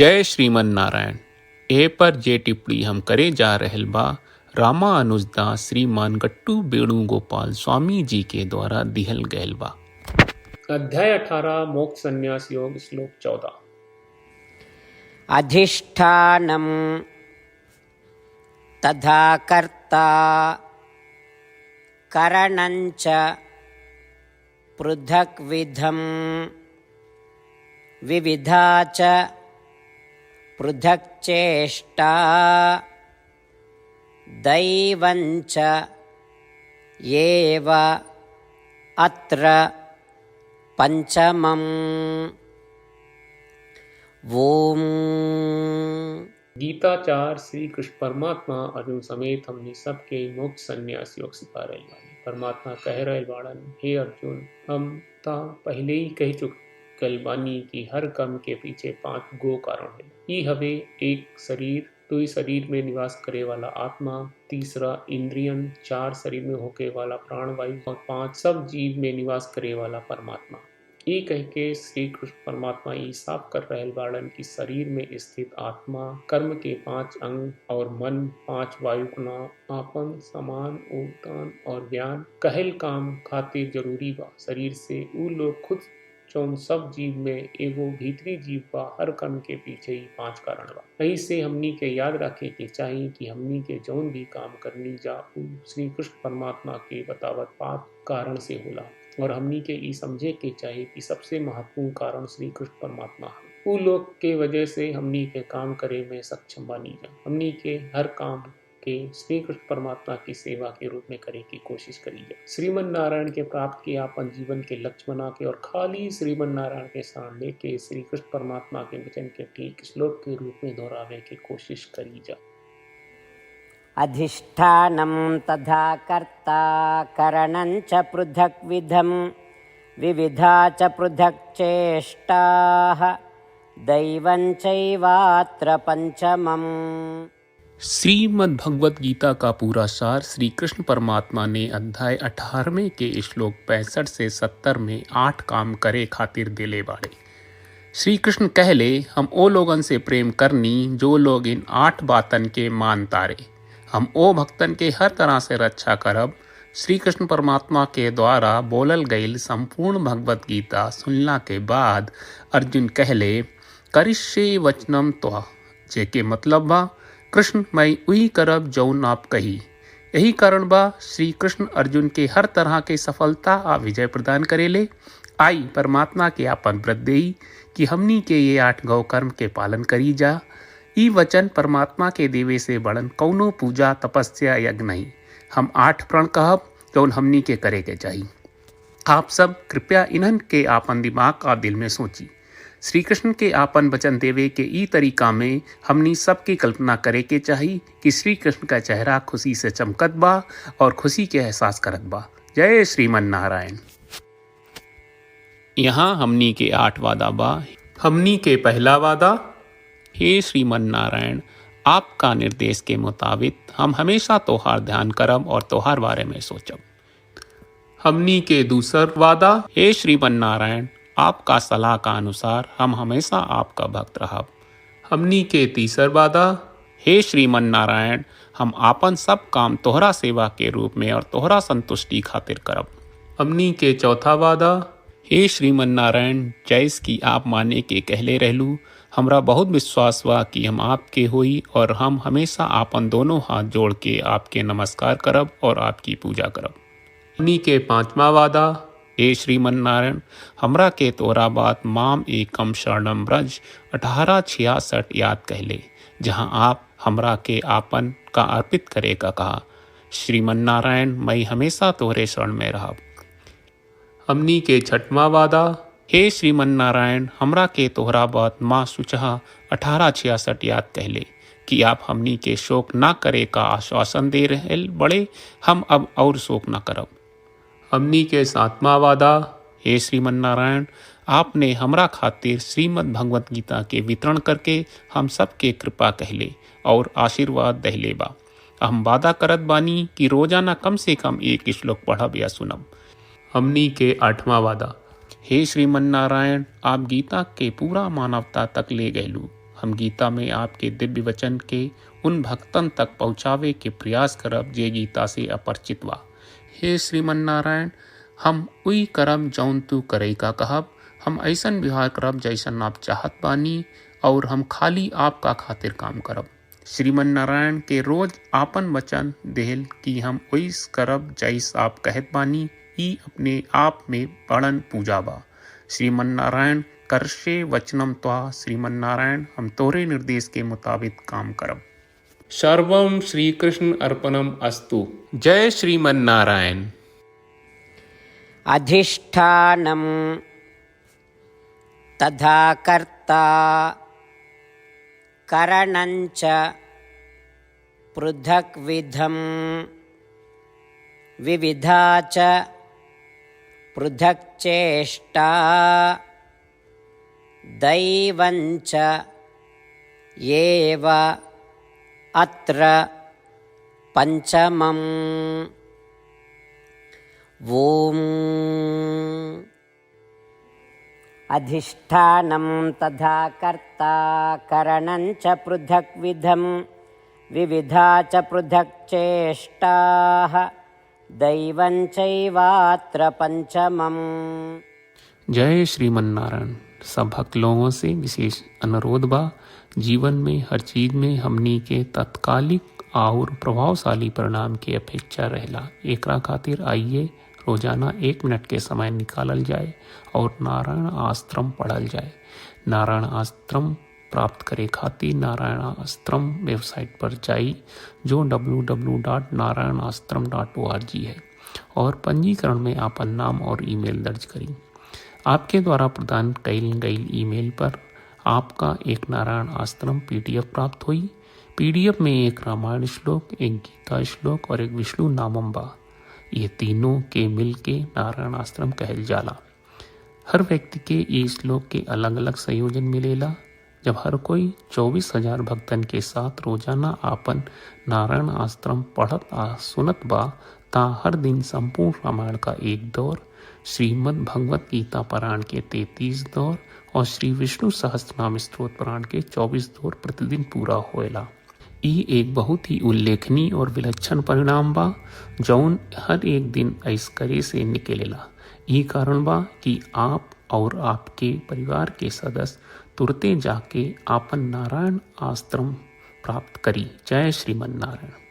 जय श्रीमन नारायण। ए पर जे टिप्पणी हम करे जा रहल बा रामानुजदास श्रीमान गट्टू वेणुगोपाल स्वामी जी के द्वारा दिहल गयल बा। अध्याय 18 मोक्ष संन्यास योग श्लोक 14। अधिष्ठानं तथा कर्ता करणञ्च पृथक्विधं विविधा च पृथक् चेष्टा दैवञ्च एव अत्र पंचमम्। ओम। गीताचार श्री कृष्ण परमात्मा अर्जुन समेत हमने सबके मोक्ष संन्यास योग सिखा रहे बानी। परमात्मा कह रहे बाड़न, हे अर्जुन, हम ता पहले ही कह चुकल बानी कि हर कर्म के पीछे 5 गो कारण है। ई हवे एक शरीर, 2 शरीर में निवास करे वाला आत्मा, तीसरा इंद्रियन, 4 शरीर में होके वाला प्राणवायु और 5 सब जीव में निवास करे वाला परमात्मा। ये कह के श्री कृष्ण परमात्मा ये साफ कर रहे बाड़न कि शरीर में स्थित आत्मा, कर्म के 5 अंग और मन, 5 वायुगुणा, आपन, समान, उदान और ज्ञान कहल काम खातिर जरूरी बा। शरीर से उ लोग खुद जौन सब जीव में एगो भीतरी जीव बा, हर कर्म के पीछे ही 5 कारण बा। यही से हमनी के याद रखे के चाहिए कि हमनी के जौन भी काम करनी जा उ श्री कृष्ण परमात्मा के बतावत 5 कारण से होला और हमनी के ई समझे के चाहिए कि सबसे महत्वपूर्ण कारण श्री कृष्ण परमात्मा है। उ लोग के वजह से हमनी के काम करे में सक्षम बनी जा। हमनी के हर काम के श्री कृष्ण परमात्मा की सेवा के रूप में करे की कोशिश करी जाए। श्रीमन नारायण के प्राप्त के अपन जीवन के लक्ष्य बना के और खाली श्रीमन नारायण के शरण लेके श्री कृष्ण परमात्मा के वचन के ठीक श्लोक के रूप में दोहरावे की कोशिश करी जाए। अधिष्ठानं तथा कर्ता करणञ्च पृथक्विधं विविधा च पृथक् चेष्टाः दैवं चैवात्र पंचमम्। श्रीमद् भगवत गीता का पूरा सार श्री कृष्ण परमात्मा ने अध्याय 18वें के श्लोक 65 से 70 में 8 काम करे खातिर दिले बाड़े। श्री कृष्ण कहले, हम ओ लोगन से प्रेम करनी जो लोग इन 8 बातन के मान तारे। हम ओ भक्तन के हर तरह से रक्षा करब। श्री कृष्ण परमात्मा के द्वारा बोलल गईल संपूर्ण भगवत गीता सुनला के बाद अर्जुन कहले, करिष्ये वचनम त्वा, जेके मतलब बा, कृष्ण मैं उही करब जौन आप कही। यही कारण बा श्री कृष्ण अर्जुन के हर तरह के सफलता आ विजय प्रदान करेले। आई परमात्मा के आपन व्रत देई कि हमनी के ये 8 गौ कर्म के पालन करी जा। ई वचन परमात्मा के देवे से बड़न कौनो पूजा तपस्या यज्ञ नहीं। हम 8 प्रण कहब जौन हमनी के करे के चाहिए। आप सब कृपया इन्हन के आपन दिमाग और दिल में सोची। श्री कृष्ण के आपन वचन देवे के ई तरीका में हमनी सबकी कल्पना करे के चाहिए कि श्री कृष्ण का चेहरा खुशी से चमकत बा और खुशी के एहसास करत बा। जय श्रीमन नारायण। यहाँ हमनी के 8 वादा बा। हमनी के पहला वादा, हे श्रीमन नारायण, आपका निर्देश के मुताबिक हम हमेशा तोहार ध्यान करब और तोहार बारे में सोचब। हमनी के दूसर वादा, हे श्रीमन नारायण, आपका सलाह का अनुसार हम हमेशा आपका भक्त रहब। हमनी के तीसर वादा, हे श्रीमन नारायण, हम आपन सब काम तोहरा सेवा के रूप में और तोहरा संतुष्टि खातिर करब। हमनी के चौथा वादा, हे श्रीमन नारायण, जैस की आप माने के कहले रहलू, हमरा बहुत विश्वास बा कि हम आपके होई और हम हमेशा आपन दोनों हाथ जोड़ के आपके नमस्कार करब और आपकी पूजा करब। हमनी के पांचवा वादा, हे श्रीमन नारायण, हमरा के तोरा बात माम एकम शरणम ब्रज 1866 याद कहले, जहां आप हमरा के आपन का अर्पित करे का कहा। श्रीमन नारायण, मैं हमेशा तोरे शरण में रहब। हमनी के छठवां वादा, हे श्रीमन नारायण, हमरा के तोहरा बात माँ सुचहा 1866 याद कहले कि आप हमनी के शोक ना करे का आश्वासन दे रहे बड़े। हम अब और शोक ना करब। हमनी के 7वां वादा, हे श्रीमन नारायण, आपने हमरा खातिर श्रीमद् भगवत गीता के वितरण करके हम सबके कृपा कहले और आशीर्वाद दहले बा। हम वादा करत बानी कि रोजाना कम से कम 1 श्लोक पढ़ब या सुनब। हमनी के 8वां वादा, हे श्रीमन नारायण, आप गीता के पूरा मानवता तक ले गयलू। हम गीता में आपके दिव्य वचन के उन भक्तन तक पहुँचावे के प्रयास करब जे गीता से अपरिचित बा। हे श्रीमन नारायण, हम उई करम जौन तू करे का कहब, हम ऐसन व्यवहार करब जैसन आप चाहत बानी और हम खाली आपका खातिर काम करब। श्रीमन नारायण के रोज आपन वचन देहल कि हम ओइस करब जैस आप कहत बानी, ई अपने आप में बड़न पूजा बा। श्रीमन नारायण करशे वचनम त्वा, श्रीमन नारायण हम तोरे निर्देश के मुताबिक काम करब। सर्वम श्री कृष्ण अर्पणम अस्तु। जय श्रीमन नारायण। अधिष्ठानं तथा कर्ता करणञ्च पृथक्विधं विविधा च पृथक्चेष्टा दैवञ्च एव अत्र पंचमम्। ॐ अधिष्ठानं तथा कर्ता करणञ्च पृथक्विधं विविधा च पृथक्चेष्टाः दैवञ्चैवात्र पंचमम्। जय श्रीमन नारायण। सब भक्त लोगों से विशेष अनुरोध बा, जीवन में हर चीज में हमनी के तत्कालिक और प्रभावशाली परिणाम की अपेक्षा रहेला। एकरा खातिर आइए रोजाना 1 मिनट के समय निकालल जाए और नारायण आश्रम पढ़ल जाए। नारायण आश्रम प्राप्त करे खातिर नारायण आश्रम वेबसाइट पर जाई जो www.narayanashram.org है और पंजीकरण में आपन नाम और ईमेल दर्ज करी। आपके द्वारा प्रदान कईल गई ईमेल पर आपका एक नारायण आश्रम PDF प्राप्त हुई। PDF में एक रामायण श्लोक, एक गीता श्लोक और एक विष्णु नामम बा। ये तीनों के मिल के नारायण आश्रम कहल जाला। हर व्यक्ति के ये श्लोक के अलग अलग संयोजन मिलेला। जब हर कोई 24,000 भक्तन के साथ रोजाना आपन नारायण आश्रम पढ़त आ सुनत बा ता हर दिन संपूर्ण रामायण का 1 दौर, श्रीमद् भगवत गीता पारायण के 33 दौर और श्री विष्णु सहस्त्रनाम स्तोत्र पारायण के 24 दौर प्रतिदिन पूरा होएला। ई एक बहुत ही उल्लेखनीय और विलक्षण परिणाम बा जौन हर एक दिन ऐस करे से निकलेला। ई कारण बा कि आप और आपके परिवार के सदस्य तुरते जाके आपन नारायण आश्रम प्राप्त करी। जय श्रीमन नारायण।